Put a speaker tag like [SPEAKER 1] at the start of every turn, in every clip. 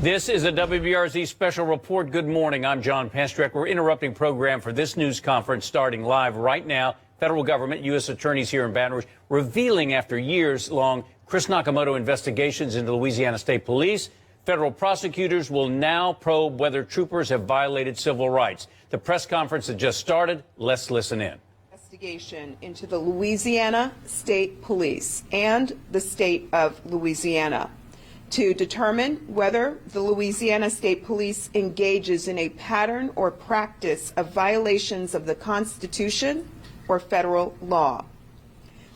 [SPEAKER 1] This is a WBRZ special report. Good morning. I'm John Pastrek. We're interrupting program for this news conference starting live right now. Federal government, U.S. attorneys here in Baton Rouge, revealing after years-long Chris Nakamoto investigations into Louisiana State Police. Federal prosecutors will now probe whether troopers have violated civil rights. The press conference has just started. Let's listen in.
[SPEAKER 2] Investigation into the Louisiana State Police and the state of Louisiana to determine whether the Louisiana State Police engages in a pattern or practice of violations of the Constitution or federal law.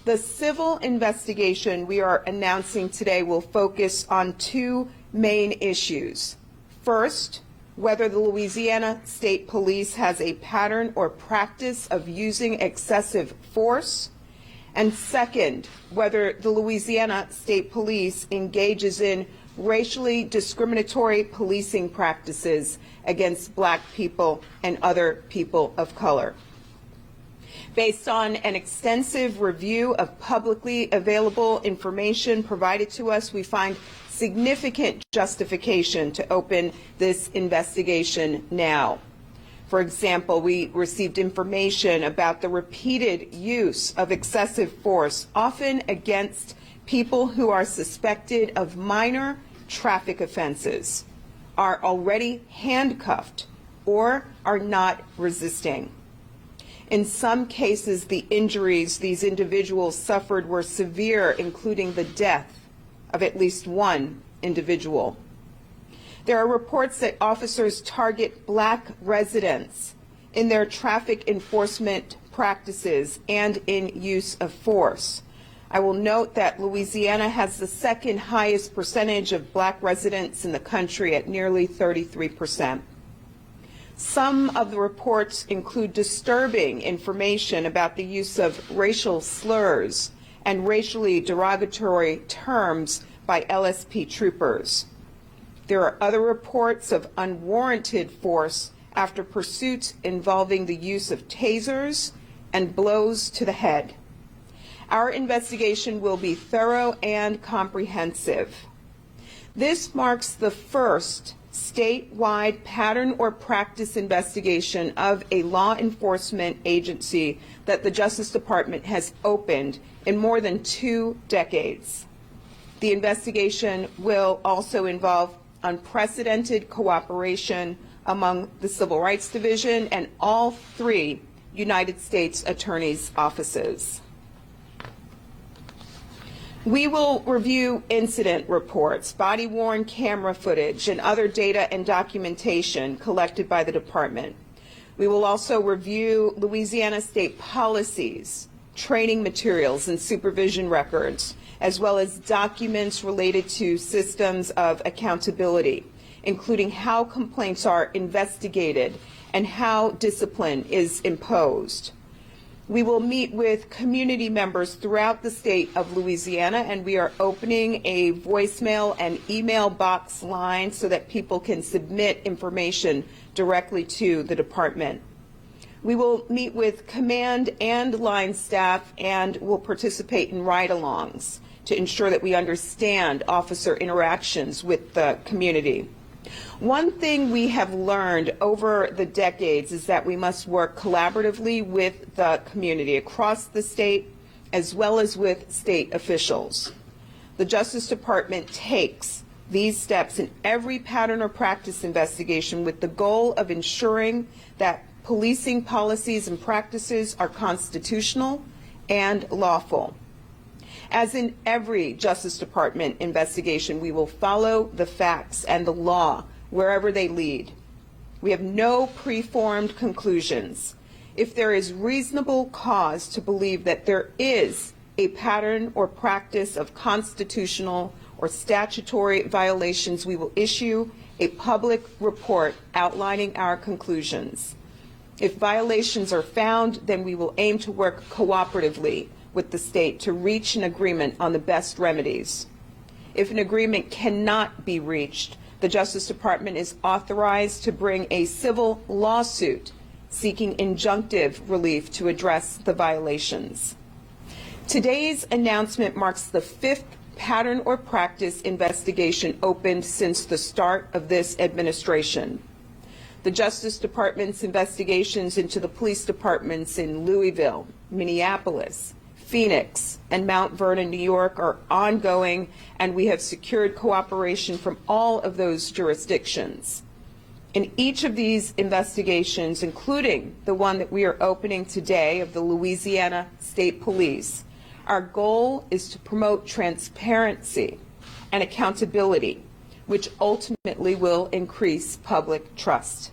[SPEAKER 2] The civil investigation we are announcing today will focus on two main issues. First, whether the Louisiana State Police has a pattern or practice of using excessive force, and second, whether the Louisiana State Police engages in racially discriminatory policing practices against Black people and other people of color. Based on an extensive review of publicly available information provided to us, we find significant justification to open this investigation now. For example, we received information about the repeated use of excessive force, often against people who are suspected of minor traffic offenses, are already handcuffed, or are not resisting. In some cases, the injuries these individuals suffered were severe, including the death of at least one individual. There are reports that officers target Black residents in their traffic enforcement practices and in use of force. I will note that Louisiana has the second highest percentage of Black residents in the country at nearly 33%. Some of the reports include disturbing information about the use of racial slurs and racially derogatory terms by LSP troopers. There are other reports of unwarranted force after pursuits involving the use of tasers and blows to the head. Our investigation will be thorough and comprehensive. This marks the first statewide pattern or practice investigation of a law enforcement agency that the Justice Department has opened in more than 2 decades. The investigation will also involve unprecedented cooperation among the Civil Rights Division and all 3 United States Attorney's offices. We will review incident reports, body-worn camera footage, and other data and documentation collected by the department. We will also review Louisiana state policies, training materials, and supervision records, as well as documents related to systems of accountability, including how complaints are investigated and how discipline is imposed. We will meet with community members throughout the state of Louisiana, and we are opening a voicemail and email box line so that people can submit information directly to the department. We will meet with command and line staff and will participate in ride-alongs to ensure that we understand officer interactions with the community. One thing we have learned over the decades is that we must work collaboratively with the community across the state as well as with state officials. The Justice Department takes these steps in every pattern or practice investigation with the goal of ensuring that policing policies and practices are constitutional and lawful. As in every Justice Department investigation, we will follow the facts and the law wherever they lead. We have no preformed conclusions. If there is reasonable cause to believe that there is a pattern or practice of constitutional or statutory violations, we will issue a public report outlining our conclusions. If violations are found, then we will aim to work cooperatively with the state to reach an agreement on the best remedies. If an agreement cannot be reached, the Justice Department is authorized to bring a civil lawsuit seeking injunctive relief to address the violations. Today's announcement marks the 5th pattern or practice investigation opened since the start of this administration. The Justice Department's investigations into the police departments in Louisville, Minneapolis, Phoenix, and Mount Vernon, New York are ongoing, and we have secured cooperation from all of those jurisdictions. In each of these investigations, including the one that we are opening today of the Louisiana State Police, our goal is to promote transparency and accountability, which ultimately will increase public trust.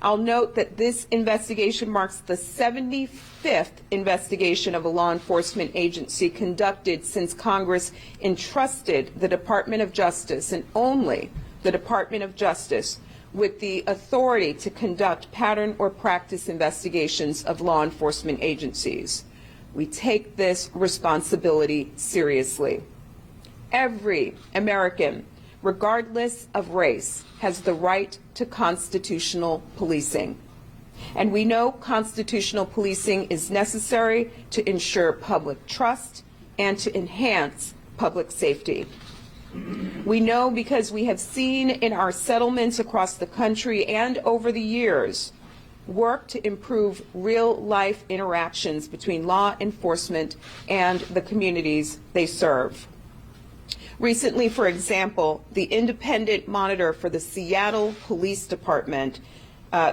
[SPEAKER 2] I'll note that this investigation marks the 75th investigation of a law enforcement agency conducted since Congress entrusted the Department of Justice, and only the Department of Justice, with the authority to conduct pattern or practice investigations of law enforcement agencies. We take this responsibility seriously. Every American, regardless of race, has the right to constitutional policing. And we know constitutional policing is necessary to ensure public trust and to enhance public safety. We know because we have seen in our settlements across the country and over the years work to improve real-life interactions between law enforcement and the communities they serve. Recently, for example, the independent monitor for the Seattle Police Department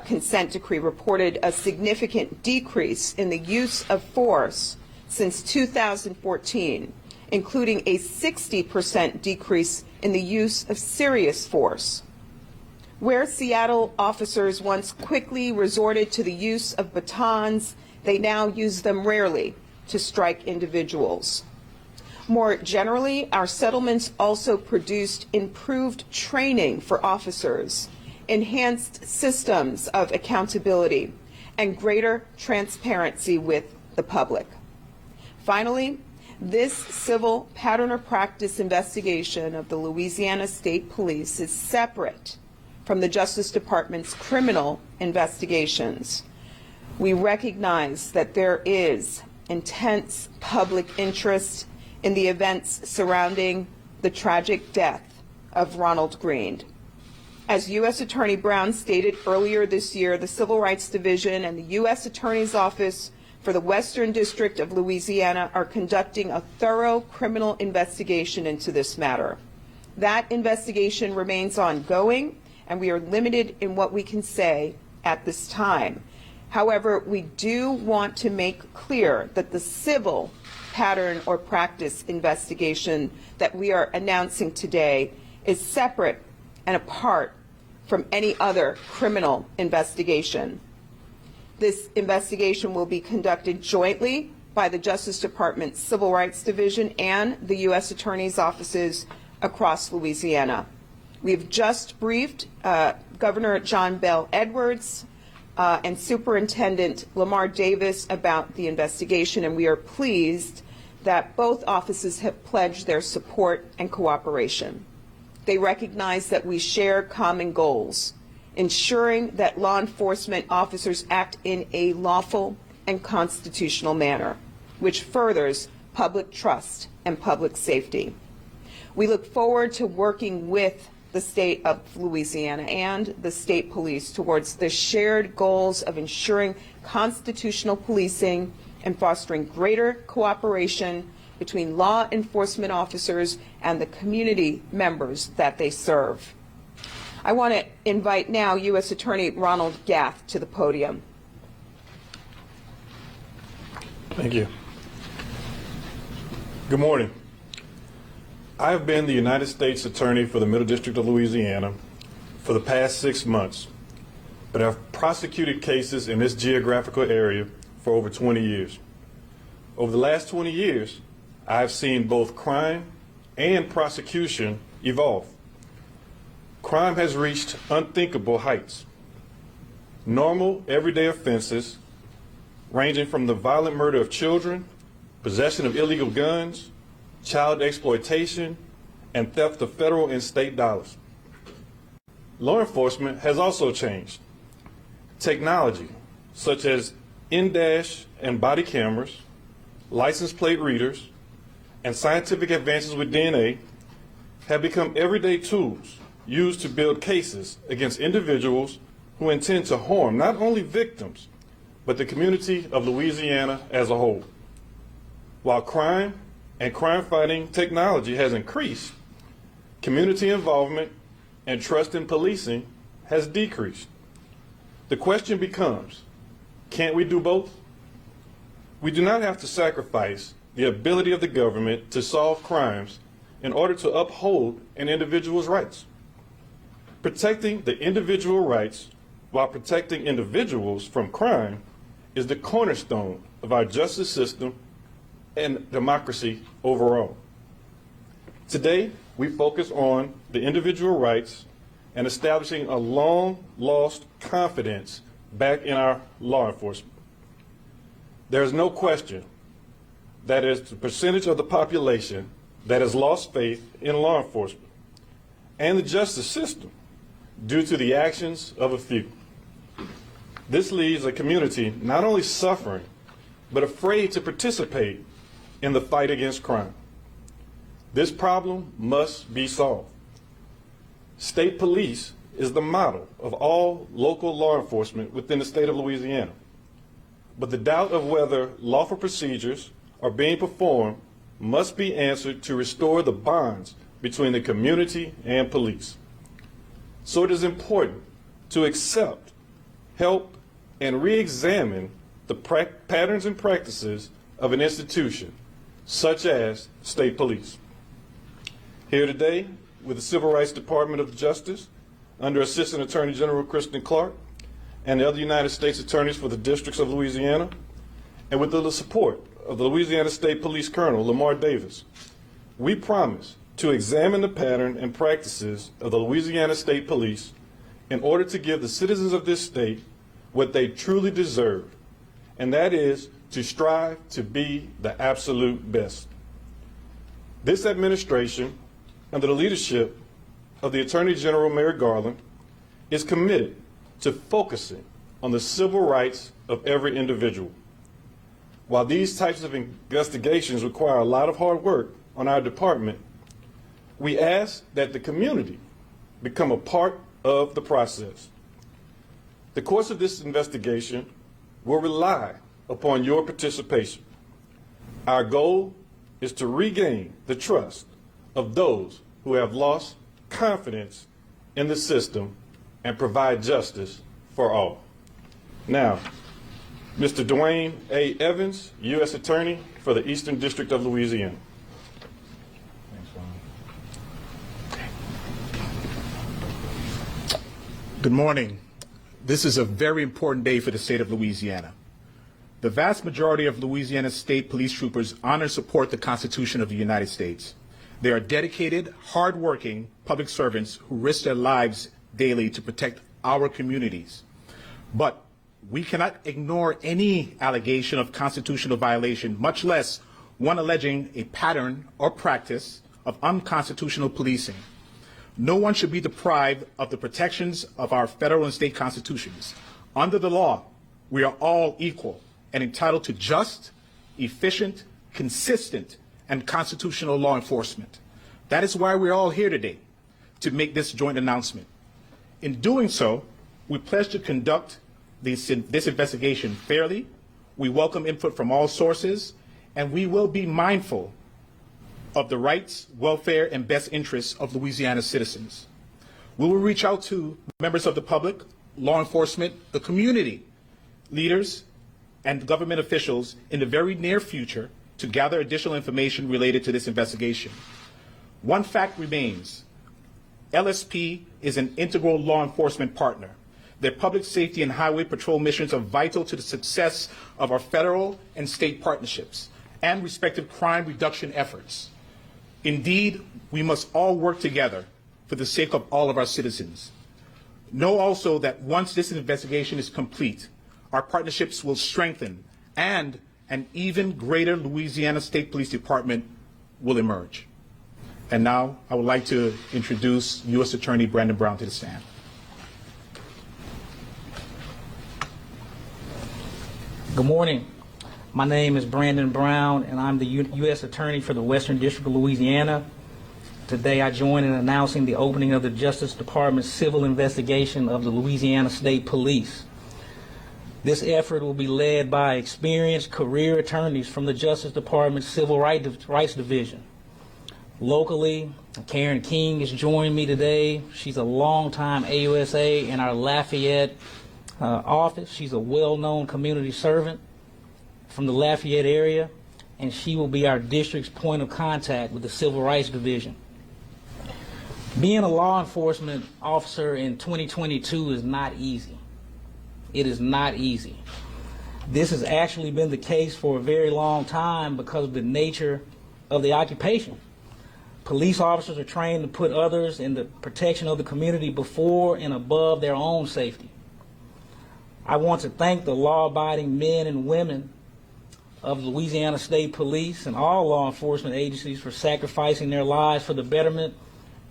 [SPEAKER 2] consent decree reported a significant decrease in the use of force since 2014, including a 60% decrease in the use of serious force. Where Seattle officers once quickly resorted to the use of batons, they now use them rarely to strike individuals. More generally, our settlements also produced improved training for officers, enhanced systems of accountability, and greater transparency with the public. Finally, this civil pattern or practice investigation of the Louisiana State Police is separate from the Justice Department's criminal investigations. We recognize that there is intense public interest in the events surrounding the tragic death of Ronald Greene. As U.S. Attorney Brown stated earlier this year, the Civil Rights Division and the U.S. Attorney's Office for the Western District of Louisiana are conducting a thorough criminal investigation into this matter. That investigation remains ongoing, and we are limited in what we can say at this time. However, we do want to make clear that the civil pattern or practice investigation that we are announcing today is separate and apart from any other criminal investigation. This investigation will be conducted jointly by the Justice Department's Civil Rights Division and the U.S. Attorney's offices across Louisiana. We've just briefed Governor John Bel Edwards and Superintendent Lamar Davis about the investigation, and we are pleased that both offices have pledged their support and cooperation. They recognize that we share common goals, ensuring that law enforcement officers act in a lawful and constitutional manner, which furthers public trust and public safety. We look forward to working with the state of Louisiana and the state police towards the shared goals of ensuring constitutional policing and fostering greater cooperation between law enforcement officers and the community members that they serve. I want to invite now U.S. Attorney Ronald Gath to the podium.
[SPEAKER 3] Thank you. Good morning. I have been the United States Attorney for the Middle District of Louisiana for the past 6 months, but I've prosecuted cases in this geographical area for over 20 years. Over the last 20 years, I have seen both crime and prosecution evolve. Crime has reached unthinkable heights. Normal, everyday offenses, ranging from the violent murder of children, possession of illegal guns, child exploitation, and theft of federal and state dollars. Law enforcement has also changed. Technology, such as in-dash and body cameras, license plate readers, and scientific advances with DNA have become everyday tools used to build cases against individuals who intend to harm not only victims, but the community of Louisiana as a whole. While crime and crime-fighting technology has increased, community involvement and trust in policing has decreased. The question becomes, can't we do both? We do not have to sacrifice the ability of the government to solve crimes in order to uphold an individual's rights. Protecting the individual rights while protecting individuals from crime is the cornerstone of our justice system and democracy overall. Today, we focus on the individual rights and establishing a long-lost confidence back in our law enforcement. There is no question that is the percentage of the population that has lost faith in law enforcement and the justice system due to the actions of a few. This leaves a community not only suffering, but afraid to participate in the fight against crime. This problem must be solved. State police is the model of all local law enforcement within the state of Louisiana. But the doubt of whether lawful procedures are being performed must be answered to restore the bonds between the community and police. So it is important to accept, help, and re-examine the patterns and practices of an institution, such as state police. Here today, with the Civil Rights Department of Justice, under Assistant Attorney General Kristen Clark, and the other United States attorneys for the districts of Louisiana, and with the support of the Louisiana State Police Colonel Lamar Davis, we promise to examine the pattern and practices of the Louisiana State Police in order to give the citizens of this state what they truly deserve, and that is to strive to be the absolute best. This administration, under the leadership of the Attorney General Merrick Garland, is committed to focusing on the civil rights of every individual. While these types of investigations require a lot of hard work on our department, we ask that the community become a part of the process. The course of this investigation will rely upon your participation. Our goal is to regain the trust of those who have lost confidence in the system and provide justice for all. Now, Mr. Dwayne A. Evans, U.S. Attorney for the Eastern District of Louisiana.
[SPEAKER 4] Good morning. This is a very important day for the state of Louisiana. The vast majority of Louisiana state police troopers honor and support the Constitution of the United States. They are dedicated, hardworking public servants who risk their lives daily to protect our communities. But we cannot ignore any allegation of constitutional violation, much less one alleging a pattern or practice of unconstitutional policing. No one should be deprived of the protections of our federal and state constitutions. Under the law, we are all equal and entitled to just, efficient, consistent, and constitutional law enforcement. That is why we're all here today, to make this joint announcement. In doing so, we pledge to conduct this investigation fairly, we welcome input from all sources, and we will be mindful of the rights, welfare, and best interests of Louisiana citizens. We will reach out to members of the public, law enforcement, the community, leaders, and government officials in the very near future to gather additional information related to this investigation. One fact remains: LSP is an integral law enforcement partner. Their public safety and highway patrol missions are vital to the success of our federal and state partnerships and respective crime reduction efforts. Indeed, we must all work together for the sake of all of our citizens. Know also that once this investigation is complete, our partnerships will strengthen and an even greater Louisiana State Police Department will emerge. And now I would like to introduce U.S. Attorney Brandon Brown to the stand.
[SPEAKER 5] Good morning. My name is Brandon Brown, and I'm the U.S. Attorney for the Western District of Louisiana. Today I join in announcing the opening of the Justice Department's civil investigation of the Louisiana State Police. This effort will be led by experienced career attorneys from the Justice Department's Civil Rights Division. Locally, Karen King has joined me today. She's a longtime AUSA in our Lafayette office. She's a well-known community servant from the Lafayette area, and she will be our district's point of contact with the Civil Rights Division. Being a law enforcement officer in 2022 is not easy. It is not easy. This has actually been the case for a very long time because of the nature of the occupation. Police officers are trained to put others in the protection of the community before and above their own safety. I want to thank the law-abiding men and women of the Louisiana State Police and all law enforcement agencies for sacrificing their lives for the betterment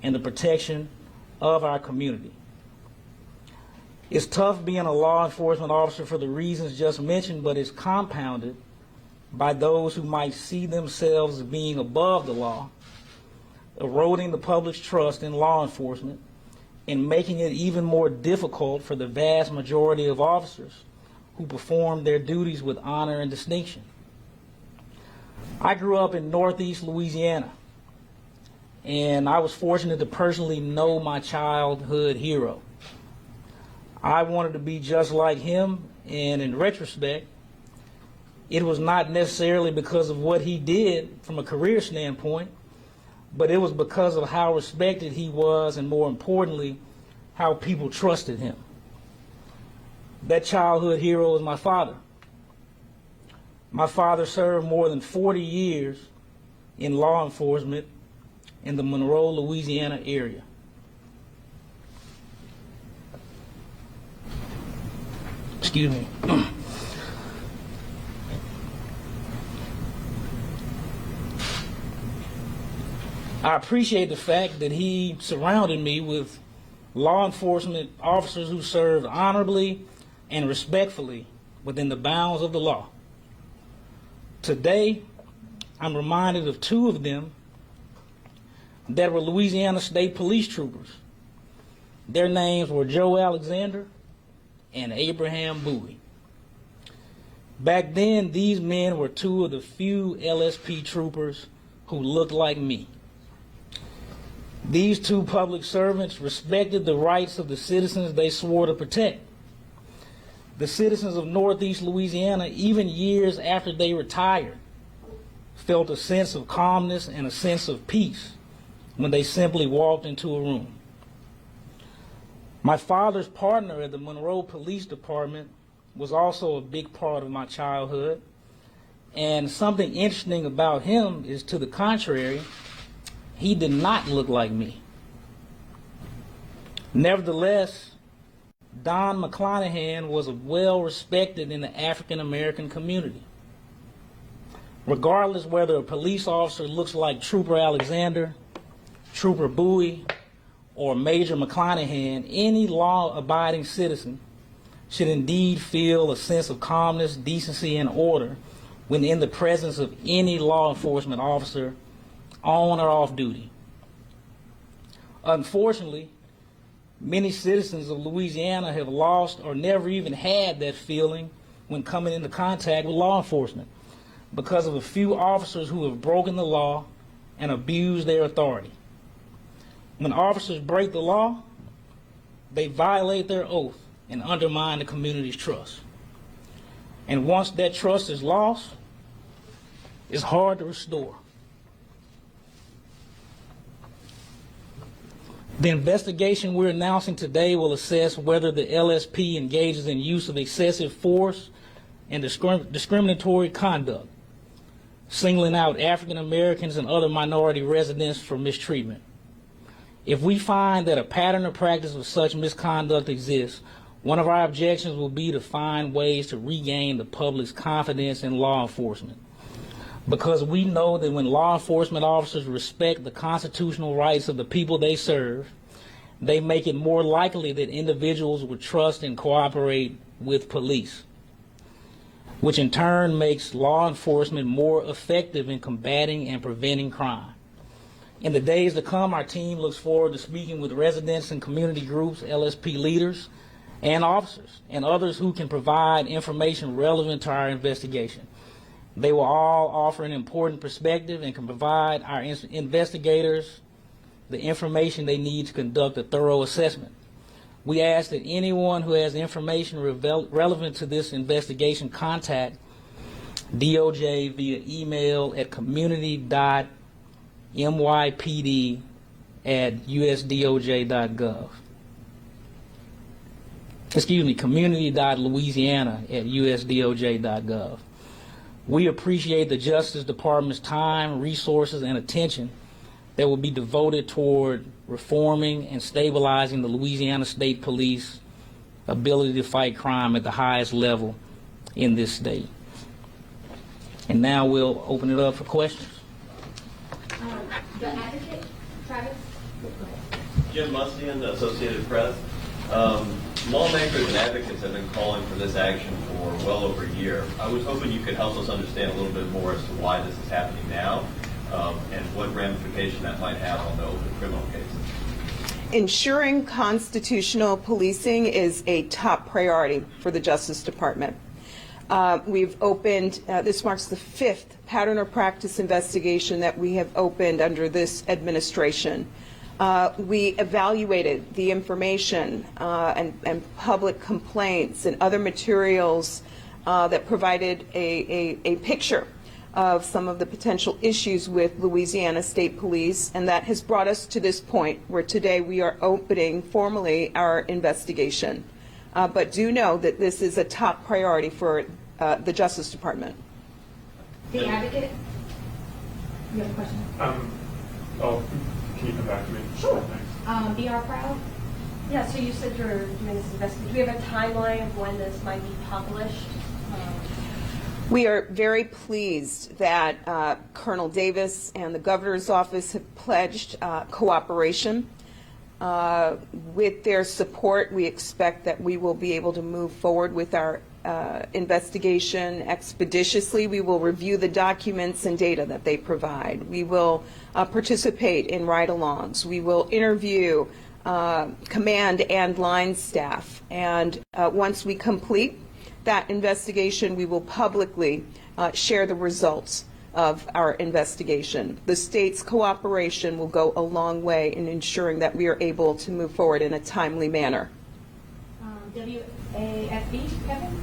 [SPEAKER 5] and the protection of our community. It's tough being a law enforcement officer for the reasons just mentioned, but it's compounded by those who might see themselves as being above the law, eroding the public's trust in law enforcement, and making it even more difficult for the vast majority of officers who perform their duties with honor and distinction. I grew up in Northeast Louisiana, and I was fortunate to personally know my childhood hero. I wanted to be just like him, and in retrospect, it was not necessarily because of what he did from a career standpoint, but it was because of how respected he was, and more importantly, how people trusted him. That childhood hero is my father. My father served more than 40 years in law enforcement in the Monroe, Louisiana area. Excuse me. I appreciate the fact that he surrounded me with law enforcement officers who served honorably and respectfully within the bounds of the law. Today, I'm reminded of two of them that were Louisiana State Police troopers. Their names were Joe Alexander and Abraham Bowie. Back then, these men were two of the few LSP troopers who looked like me. These two public servants respected the rights of the citizens they swore to protect. The citizens of Northeast Louisiana, even years after they retired, felt a sense of calmness and a sense of peace when they simply walked into a room. My father's partner at the Monroe Police Department was also a big part of my childhood, and something interesting about him is, to the contrary, he did not look like me. Nevertheless, Don McClanahan was well respected in the African American community. Regardless whether a police officer looks like Trooper Alexander, Trooper Bowie, or Major McClanahan, any law-abiding citizen should indeed feel a sense of calmness, decency, and order when in the presence of any law enforcement officer on or off duty. Unfortunately, many citizens of Louisiana have lost or never even had that feeling when coming into contact with law enforcement because of a few officers who have broken the law and abused their authority. When officers break the law, they violate their oath and undermine the community's trust. And once that trust is lost, it's hard to restore. The investigation we're announcing today will assess whether the LSP engages in use of excessive force and discriminatory conduct, singling out African Americans and other minority residents for mistreatment. If we find that a pattern or practice of such misconduct exists, one of our objections will be to find ways to regain the public's confidence in law enforcement. Because we know that when law enforcement officers respect the constitutional rights of the people they serve, they make it more likely that individuals would trust and cooperate with police. which in turn makes law enforcement more effective in combating and preventing crime. In the days to come, our team looks forward to speaking with residents and community groups, LSP leaders, and officers, and others who can provide information relevant to our investigation. They will all offer an important perspective and can provide our investigators the information they need to conduct a thorough assessment. We ask that anyone who has information relevant to this investigation contact DOJ via email at community.mypd@usdoj.gov. Excuse me, community.louisiana@usdoj.gov. We appreciate the Justice Department's time, resources, and attention that will be devoted toward reforming and stabilizing the Louisiana State Police ability to fight crime at the highest level in this state. And now we'll open it up for questions.
[SPEAKER 6] The advocate, Travis?
[SPEAKER 7] Jim Mustian, the Associated Press. Lawmakers and advocates have been calling for this action for well over a year. I was hoping you could help us understand a little bit more as to why this is happening now and what ramification that might have on the open criminal cases.
[SPEAKER 2] Ensuring constitutional policing is a top priority for the Justice Department. We've opened, this marks the 5th pattern or practice investigation that we have opened under this administration. We evaluated the information and public complaints and other materials that provided a picture of some of the potential issues with Louisiana State Police, and that has brought us to this point where today we are opening formally our investigation. But do know that this is a top priority for the Justice Department.
[SPEAKER 6] The advocate? You have a question?
[SPEAKER 8] Can you come back to me?
[SPEAKER 6] Sure.
[SPEAKER 8] Thanks.
[SPEAKER 6] BR Proud?
[SPEAKER 9] Yeah, so you said you're doing this investigation. Do we have a timeline of when this might be published?
[SPEAKER 2] We are very pleased that Colonel Davis and the Governor's Office have pledged cooperation. With their support, we expect that we will be able to move forward with our investigation expeditiously. We will review the documents and data that they provide. We will participate in ride-alongs. We will interview command and line staff. And once we complete that investigation, we will publicly share the results of our investigation. The state's cooperation will go a long way in ensuring that we are able to move forward in a timely manner.
[SPEAKER 6] WAFB, Kevin?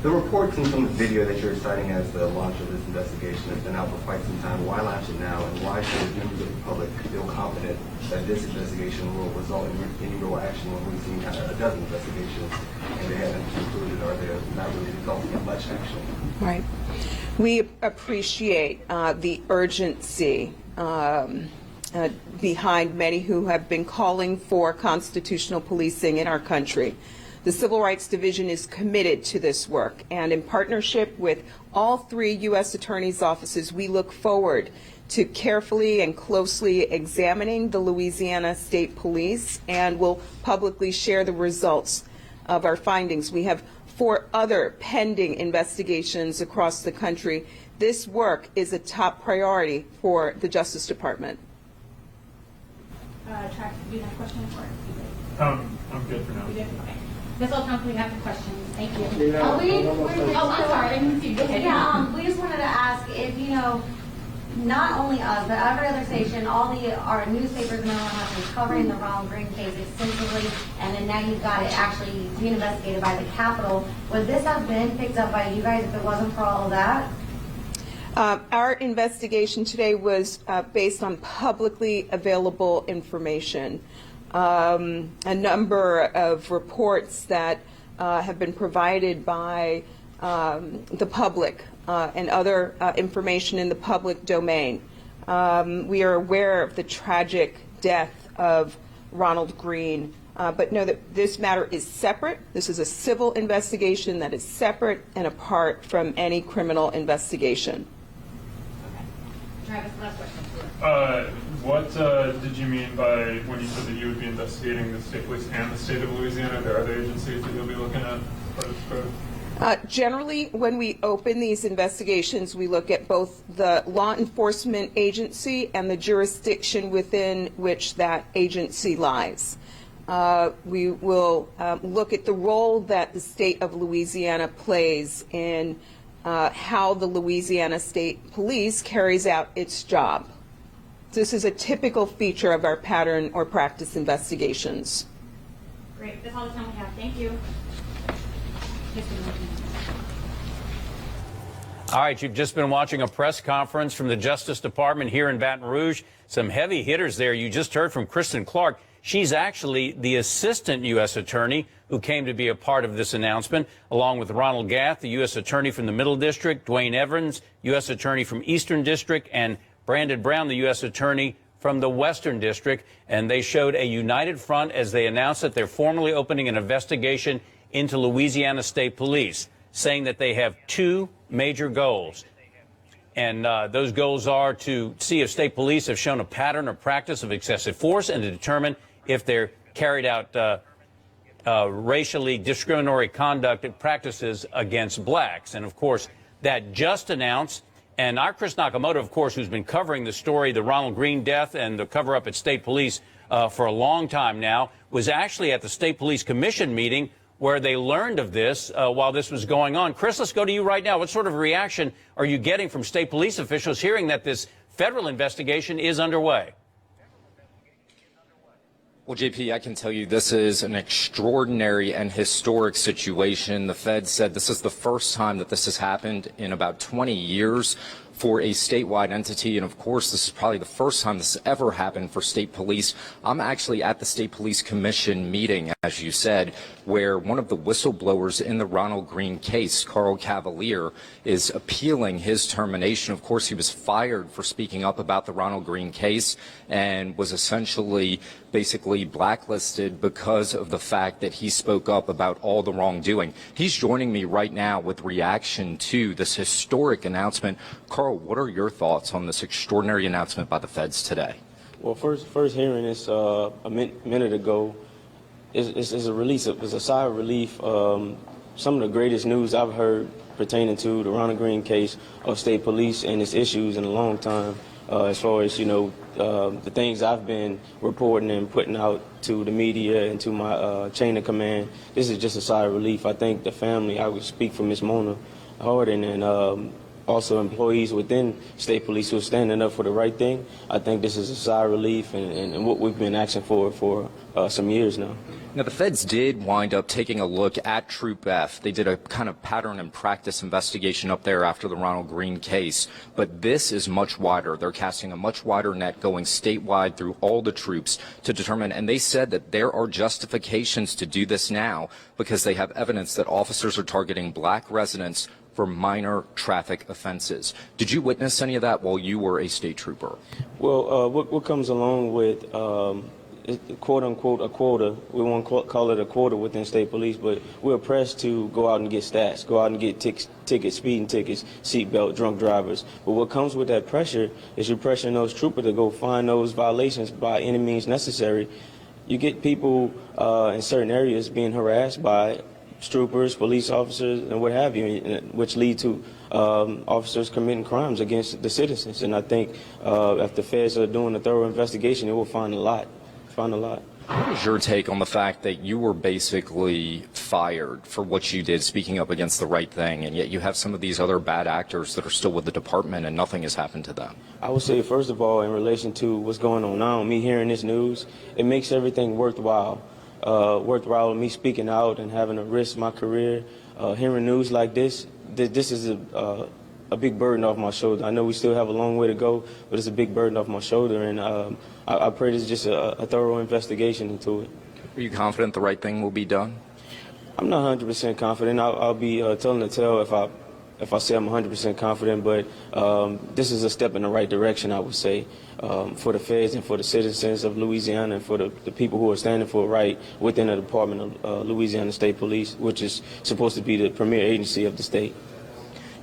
[SPEAKER 10] The reports and some of the video that you're citing as the launch of this investigation has been out for quite some time. Why launch it now, and why should members of the public feel confident that this investigation will result in any real action when we've seen kind of a dozen investigations and they haven't concluded or they're not really resulting in much action?
[SPEAKER 2] Right. We appreciate the urgency behind many who have been calling for constitutional policing in our country. The Civil Rights Division is committed to this work, and in partnership with all 3 U.S. Attorney's offices, we look forward to carefully and closely examining the Louisiana State Police, and will publicly share the results of our findings. We have 4 other pending investigations across the country. This work is a top priority for the Justice Department.
[SPEAKER 6] Travis, do you have a question for
[SPEAKER 8] I'm good for now.
[SPEAKER 6] you? Okay. Ms. O'Connell, we have a question. Thank you.
[SPEAKER 9] I'm
[SPEAKER 6] sorry. I didn't see you. Go ahead.
[SPEAKER 9] Yeah, we just wanted to ask if, not only us, but every other station, our newspapers and everyone has been covering the Ronald Greene case extensively, and then now you've got it actually being investigated by the Capitol. Would this have been picked up by you guys if it wasn't for all of that?
[SPEAKER 2] Our investigation today was based on publicly available information. A number of reports that have been provided by the public and other information in the public domain. We are aware of the tragic death of Ronald Greene, but know that this matter is separate. This is a civil investigation that is separate and apart from any criminal investigation.
[SPEAKER 6] Travis, last question.
[SPEAKER 8] What did you mean by when you said that you would be investigating the state police and the state of Louisiana? Are there other agencies that you'll be looking at part of this program?
[SPEAKER 2] Generally, when we open these investigations, we look at both the law enforcement agency and the jurisdiction within which that agency lies. We will look at the role that the state of Louisiana plays in how the Louisiana State Police carries out its job. This is a typical feature of our pattern or practice investigations.
[SPEAKER 6] Great. That's all the time we have. Thank you.
[SPEAKER 1] All right, you've just been watching a press conference from the Justice Department here in Baton Rouge. Some heavy hitters there. You just heard from Kristen Clark. She's actually the assistant U.S. attorney who came to be a part of this announcement, along with Ronald Gath, the U.S. attorney from the Middle District, Dwayne Evans, U.S. attorney from Eastern District, and Brandon Brown, the U.S. attorney from the Western District. And they showed a united front as they announced that they're formally opening an investigation into Louisiana State Police, saying that they have two major goals. And those goals are to see if state police have shown a pattern or practice of excessive force and to determine if they're carried out racially discriminatory conduct practices against blacks. And, of course, that just announced. And our Chris Nakamoto, of course, who's been covering the story, the Ronald Greene death and the cover-up at State Police for a long time now, was actually at the State Police Commission meeting where they learned of this while this was going on. Chris, let's go to you right now. What sort of reaction are you getting from state police officials hearing that this federal investigation is underway?
[SPEAKER 11] Well, JP, I can tell you this is an extraordinary and historic situation. The Fed said this is the first time that this has happened in about 20 years for a statewide entity. And of course, this is probably the first time this has ever happened for state police. I'm actually at the State Police Commission meeting, as you said, where one of the whistleblowers in the Ronald Greene case, Carl Cavalier, is appealing his termination. Of course, he was fired for speaking up about the Ronald Greene case and was essentially basically blacklisted because of the fact that he spoke up about all the wrongdoing. He's joining me right now with reaction to this historic announcement. Carl, what are your thoughts on this extraordinary announcement by the feds today?
[SPEAKER 12] Well, first hearing this a minute ago is a release. It was a sigh of relief. Some of the greatest news I've heard pertaining to the Ronald Greene case of state police and its issues in a long time. As far as, the things I've been reporting and putting out to the media and to my chain of command, this is just a sigh of relief. I think the family, I would speak for Ms. Mona Harden and also employees within state police who are standing up for the right thing. I think this is a sigh of relief and what we've been asking for some years now.
[SPEAKER 11] Now, the feds did wind up taking a look at Troop F. They did a kind of pattern and practice investigation up there after the Ronald Greene case. But this is much wider. They're casting a much wider net going statewide through all the troops to determine. And they said that there are justifications to do this now because they have evidence that officers are targeting black residents for minor traffic offenses. Did you witness any of that while you were a state trooper?
[SPEAKER 12] Well, what comes along with quote unquote a quota, we won't call it a quota within state police, but we're pressed to go out and get stats, go out and get tickets, speeding tickets, seatbelt, drunk drivers. But what comes with that pressure is you're pressuring those troopers to go find those violations by any means necessary. You get people in certain areas being harassed by troopers, police officers, and what have you, which lead to officers committing crimes against the citizens. And I think if the feds are doing a thorough investigation, it will find a lot.
[SPEAKER 11] What is your take on the fact that you were basically fired for what you did, speaking up against the right thing, and yet you have some of these other bad actors that are still with the department and nothing has happened to them?
[SPEAKER 12] I would say, first of all, in relation to what's going on now, me hearing this news, it makes everything worthwhile. Worthwhile me speaking out and having to risk my career. Hearing news like this is a big burden off my shoulder. I know we still have a long way to go, but it's a big burden off my shoulder, and I pray this is just a thorough investigation into it.
[SPEAKER 11] Are you confident the right thing will be done?
[SPEAKER 12] I'm not 100% confident. I'll be telling the tale if I say I'm 100% confident, but this is a step in the right direction, I would say, for the feds and for the citizens of Louisiana and for the people who are standing for right within the Department of Louisiana State Police, which is supposed to be the premier agency of the state.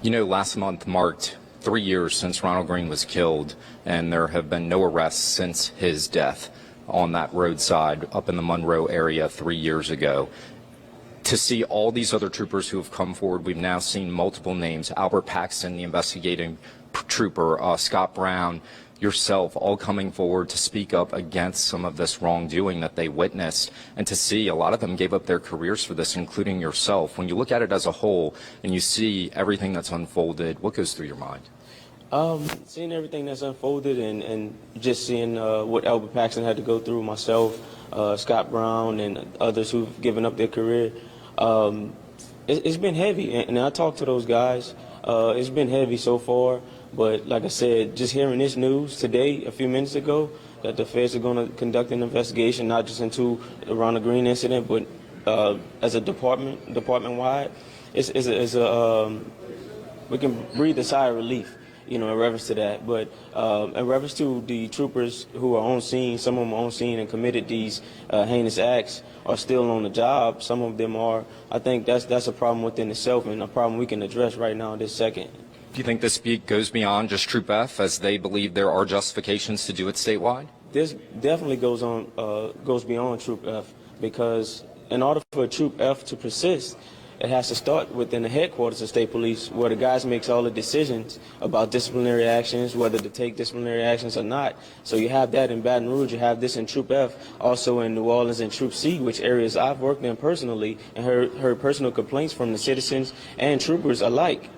[SPEAKER 11] You know, last month marked 3 years since Ronald Greene was killed, and there have been no arrests since his death on that roadside up in the Monroe area 3 years ago. To see all these other troopers who have come forward, we've now seen multiple names: Albert Paxton, the investigating trooper, Scott Brown, yourself, all coming forward to speak up against some of this wrongdoing that they witnessed. And to see a lot of them gave up their careers for this, including yourself. When you look at it as a whole and you see everything that's unfolded, what goes through your mind?
[SPEAKER 12] Seeing everything that's unfolded and just seeing what Albert Paxton had to go through, myself, Scott Brown, and others who've given up their career, it's been heavy. And I talked to those guys. It's been heavy so far. But like I said, just hearing this news today, a few minutes ago, that the feds are going to conduct an investigation, not just into the Ronald Greene incident, but as a department-wide, we can breathe a sigh of relief, in reference to that. But in reference to the troopers who are on scene, some of them are on scene and committed these heinous acts, are still on the job. Some of them are. I think that's a problem within itself, and a problem we can address right now in this second.
[SPEAKER 11] Do you think this goes beyond just Troop F, as they believe there are justifications to do it statewide?
[SPEAKER 12] This definitely goes beyond Troop F, because in order for Troop F to persist, it has to start within the headquarters of state police, where the guys makes all the decisions about disciplinary actions, whether to take disciplinary actions or not. So you have that in Baton Rouge, you have this in Troop F, also in New Orleans and Troop C, which areas I've worked in personally and heard personal complaints from the citizens and troopers alike.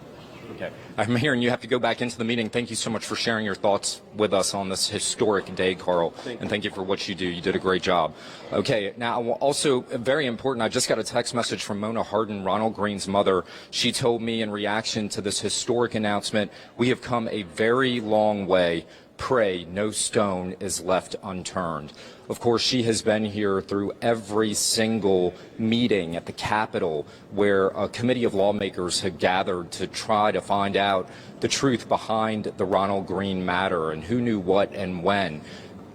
[SPEAKER 11] Okay. I'm hearing you have to go back into the meeting. Thank you so much for sharing your thoughts with us on this historic day, Carl. And thank you for what you do. You did a great job. Okay, now also very important, I just got a text message from Mona Hardin, Ronald Greene's mother. She told me in reaction to this historic announcement, we have come a very long way. Pray no stone is left unturned. Of course, she has been here through every single meeting at the Capitol where a committee of lawmakers had gathered to try to find out the truth behind the Ronald Greene matter and who knew what and when.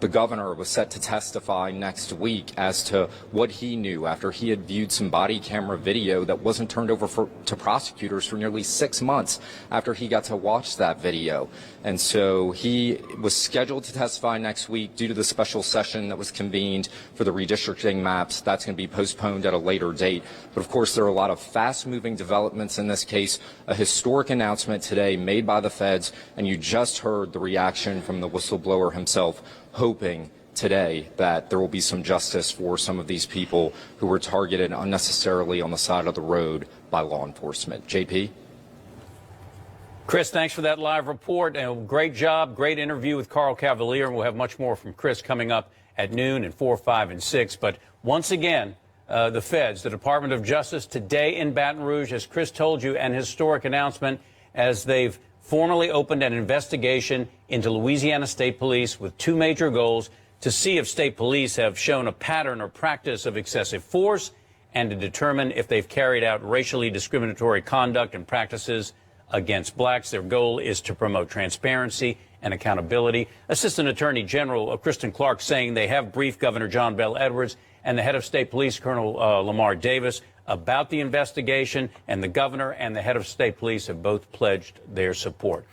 [SPEAKER 11] The governor was set to testify next week as to what he knew after he had viewed some body camera video that wasn't turned over to prosecutors for nearly 6 months after he got to watch that video. And so he was scheduled to testify next week due to the special session that was convened for the redistricting maps. That's going to be postponed at a later date. But of course, there are a lot of fast-moving developments in this case. A historic announcement today made by the feds, and you just heard the reaction from the whistleblower himself, hoping today that there will be some justice for some of these people who were targeted unnecessarily on the side of the road by law enforcement. JP?
[SPEAKER 1] Chris, thanks for that live report. And great job, great interview with Carl Cavalier. And we'll have much more from Chris coming up at noon and 4, 5, and 6. But once again, the feds, the Department of Justice, today in Baton Rouge, as Chris told you, an historic announcement as they've formally opened an investigation into Louisiana State Police with 2 major goals: to see if state police have shown a pattern or practice of excessive force, and to determine if they've carried out racially discriminatory conduct and practices against blacks. Their goal is to promote transparency and accountability. Assistant Attorney General Kristen Clark saying they have briefed Governor John Bel Edwards and the head of state police, Colonel Lamar Davis, about the investigation, and the governor and the head of state police have both pledged their support.